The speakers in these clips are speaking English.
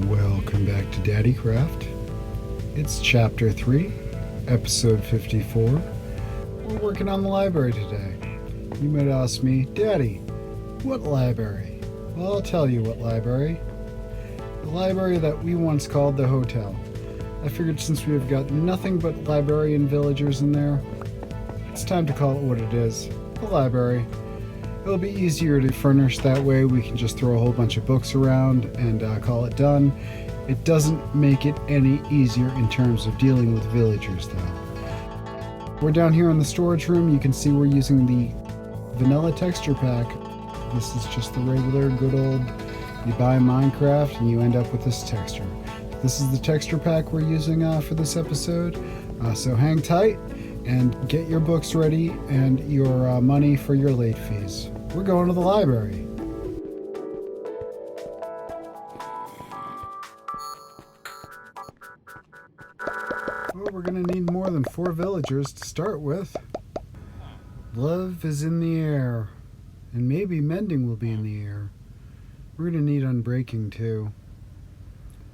Welcome back to DaddeeCraft. It's Chapter 3, Episode 54. We're working on the library today. You might ask me, Daddy, what library? Well, I'll tell you what library. The library that we once called the hotel. I figured since we've got nothing but librarian villagers in there, it's time to call it what it is, the library. It'll be easier to furnish that way. We can just throw a whole bunch of books around and call it done. It doesn't make it any easier in terms of dealing with villagers though. We're down here in the storage room. You can see we're using the vanilla texture pack. This is just the regular good old, you buy Minecraft and you end up with this texture. This is the texture pack we're using for this episode. So hang tight and get your books ready and your money for your late fees. We're going to the library. Well, we're going to need more than 4 villagers to start with. Love is in the air, and maybe mending will be in the air. We're going to need unbreaking too.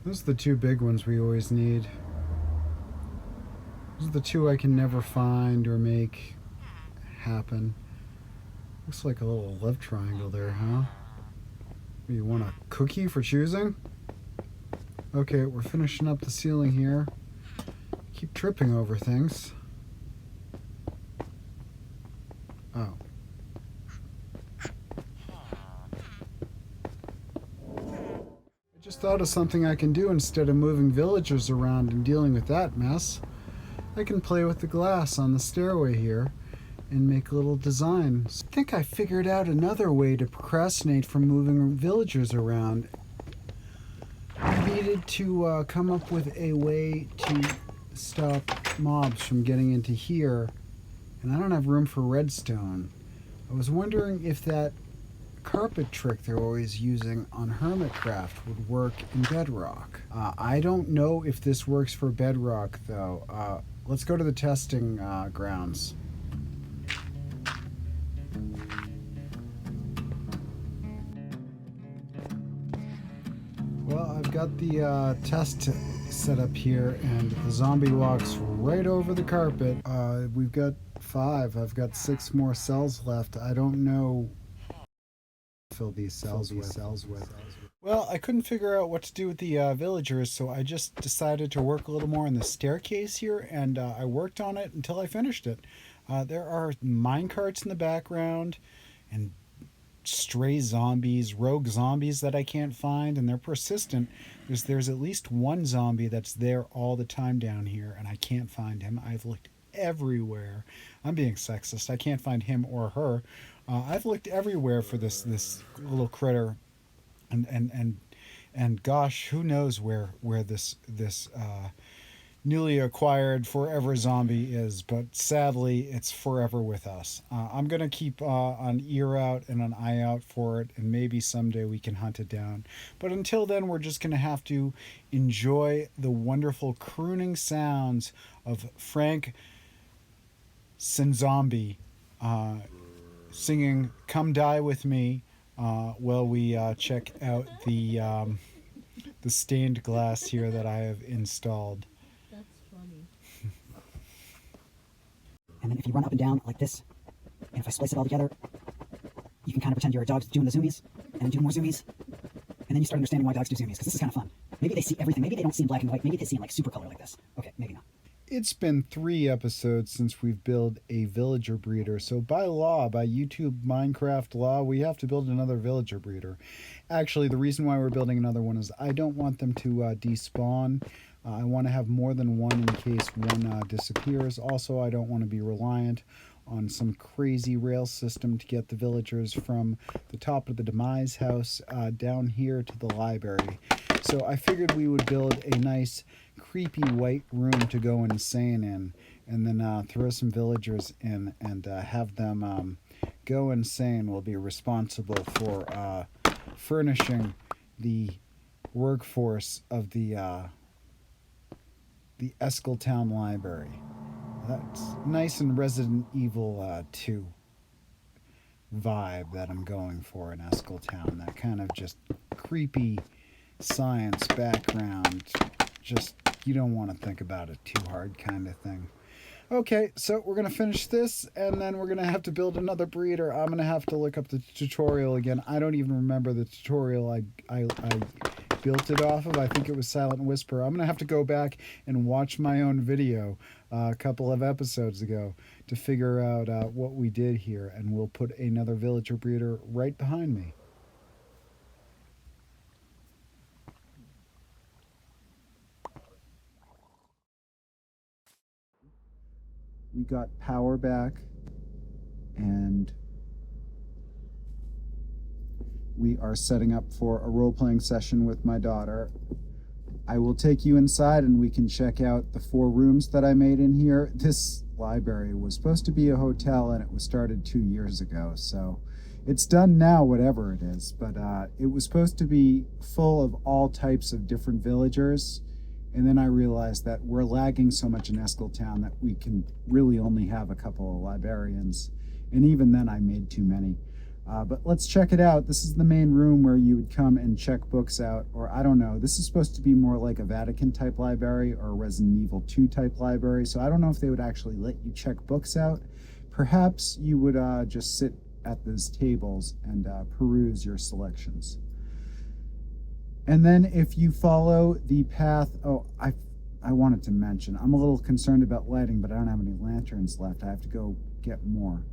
Those are the 2 big ones we always need. Those are the 2 I can never find or make happen. Looks like a little love triangle there, huh? You want a cookie for choosing? Okay, we're finishing up the ceiling here. Keep tripping over things. Oh. I just thought of something I can do instead of moving villagers around and dealing with that mess. I can play with the glass on the stairway here and make little designs. I think I figured out another way to procrastinate from moving villagers around. I needed to come up with a way to stop mobs from getting into here, and I don't have room for redstone. I was wondering if that carpet trick they're always using on Hermitcraft would work in Bedrock. I don't know if this works for Bedrock though. Let's go to the testing grounds. Well, I've got the test set up here, and the zombie walks right over the carpet. We've got 5. I've got 6 more cells left. I don't know fill these cells with. Well, I couldn't figure out what to do with the villagers, so I just decided to work a little more on the staircase here, and I worked on it until I finished it. There are minecarts in the background, and stray zombies, rogue zombies that I can't find, and they're persistent. There's at least one zombie that's there all the time down here, and I can't find him. I've looked everywhere. I'm being sexist. I can't find him or her. I've looked everywhere for this little critter, and gosh, who knows where this newly acquired forever zombie is, but sadly it's forever with us. I'm gonna keep an ear out and an eye out for it, and maybe someday we can hunt it down. But until then, we're just gonna have to enjoy the wonderful crooning sounds of Frank Sinzombie singing "Come Die With Me" while we check out the stained glass here that I have installed. And then if you run up and down like this, and if I splice it all together, you can kind of pretend you're a dog doing the zoomies, and then do more zoomies, and then you start understanding why dogs do zoomies, because this is kind of fun. Maybe they see everything. Maybe they don't see in black and white. Maybe they see in like super color like this. Okay, maybe not. It's been 3 episodes since we've built a villager breeder, so by law, by YouTube Minecraft law, we have to build another villager breeder. Actually, the reason why we're building another one is I don't want them to despawn. I want to have more than one in case one disappears. Also, I don't want to be reliant on some crazy rail system to get the villagers from the top of the demise house down here to the library. So I figured we would build a nice creepy white room to go insane in, and then throw some villagers in and have them go insane. We'll be responsible for furnishing the workforce of the Escoletown library. That's nice and Resident Evil 2 vibe that I'm going for in Escoletown. That kind of just creepy science background. Just, you don't want to think about it too hard kind of thing. Okay, so we're going to finish this, and then we're going to have to build another breeder. I'm going to have to look up the tutorial again. I don't even remember the tutorial I built it off of. I think it was Silent Whisper. I'm going to have to go back and watch my own video a couple of episodes ago to figure out what we did here, and we'll put another villager breeder right behind me. We got power back, and we are setting up for a role-playing session with my daughter. I will take you inside and we can check out the 4 rooms that I made in here. This library was supposed to be a hotel, and it was started 2 years ago, so it's done now, whatever it is. But it was supposed to be full of all types of different villagers. And then I realized that we're lagging so much in Escoletown that we can really only have a couple of librarians. And even then I made too many. But let's check it out. This is the main room where you would come and check books out. Or I don't know, this is supposed to be more like a Vatican type library or a Resident Evil 2 type library. So I don't know if they would actually let you check books out. Perhaps you would just sit at those tables and peruse your selections. And then if you follow the path, I wanted to mention, I'm a little concerned about lighting, but I don't have any lanterns left. I have to go get more.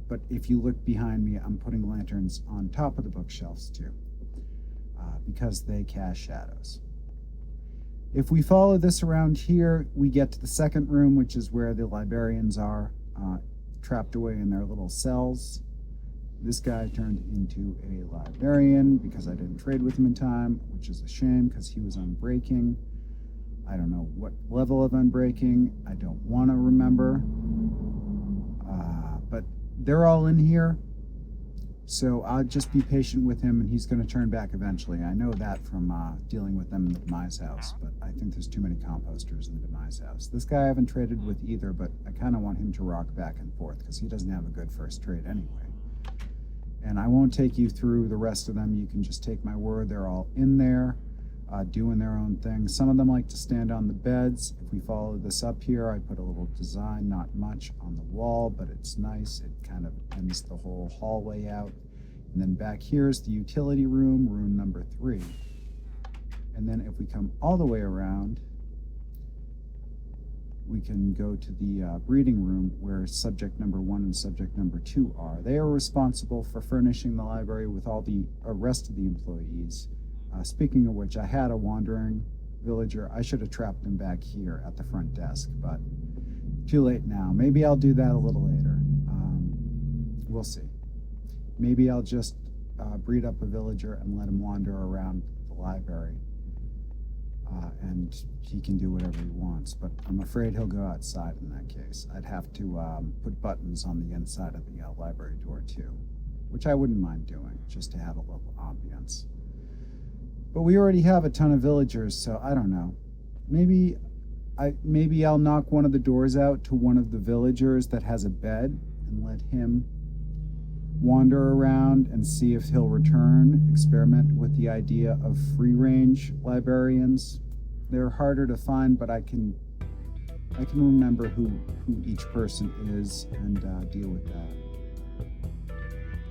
But if you look behind me, I'm putting lanterns on top of the bookshelves too, because they cast shadows. If we follow this around here, we get to the second room, which is where the librarians are, trapped away in their little cells. This guy turned into a librarian because I didn't trade with him in time, which is a shame because he was unbreaking. I don't know what level of unbreaking. I don't want to remember. But they're all in here. So I'll just be patient with him, and he's going to turn back eventually. I know that from dealing with them in the Demise House, but I think there's too many composters in the Demise House. This guy I haven't traded with either, but I kind of want him to rock back and forth because he doesn't have a good first trade anyway. And I won't take you through the rest of them. You can just take my word. They're all in there, doing their own thing. Some of them like to stand on the beds. If we follow this up here, I put a little design, not much, on the wall, but it's nice. It kind of ends the whole hallway out. And then back here is the utility room, room number 3. And then if we come all the way around, we can go to the breeding room where subject number 1 and subject number 2 are. They are responsible for furnishing the library with all the rest of the employees. Speaking of which, I had a wandering villager. I should have trapped him back here at the front desk, but too late now. Maybe I'll do that a little later. We'll see. Maybe I'll just breed up a villager and let him wander around the library. And he can do whatever he wants, but I'm afraid he'll go outside in that case. I'd have to put buttons on the inside of the library door too, which I wouldn't mind doing, just to have a little ambience. But we already have a ton of villagers, so I don't know. Maybe I'll knock one of the doors out to one of the villagers that has a bed and let him wander around and see if he'll return, experiment with the idea of free-range librarians. They're harder to find, but I can remember who each person is and deal with that.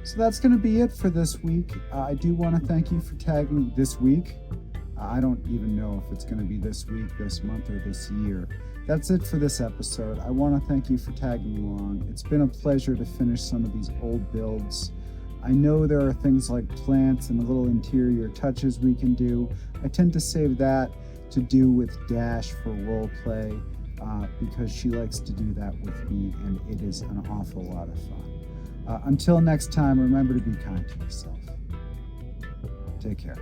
So that's going to be it for this week. I do want to thank you for tagging this week. I don't even know if it's going to be this week, this month, or this year. That's it for this episode. I want to thank you for tagging along. It's been a pleasure to finish some of these old builds. I know there are things like plants and little interior touches we can do. I tend to save that to do with Dash for roleplay because she likes to do that with me, and it is an awful lot of fun. Until next time, remember to be kind to yourself. Take care.